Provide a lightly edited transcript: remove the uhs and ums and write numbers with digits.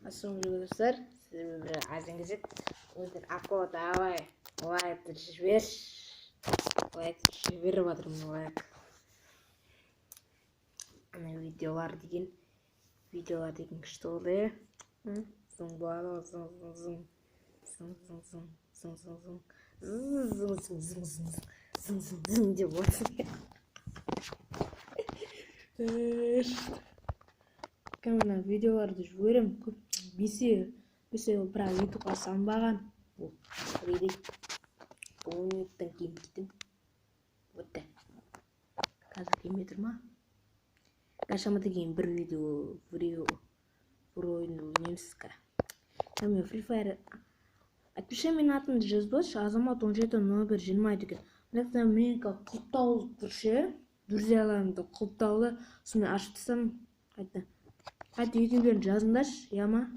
Ассалаумағалейкум достар, сіздермен бір азан кезек өздер ақылы давай лайкты жіберіп жатырмын. Лайк ана видеолар деген күшті болды. Зың болады ғой, зың деп отырсын. Мына видеоларды жіберем, көп бесе бірақ ютубқа салынбаған. Бұл минуттан кейін кеттім. Вот қазір келмей тұр ма? Шамадан кейін бір ойынды ойнаймыз. Мен Free Fire айтпақшы, менің атымды жазбашы, Азамат 1701 екен. Мен құлттаулы тұршы, друзьяларымды құлттаулы, соны ашып тастам. Қайта екеулерін жазыңдаршы, яма.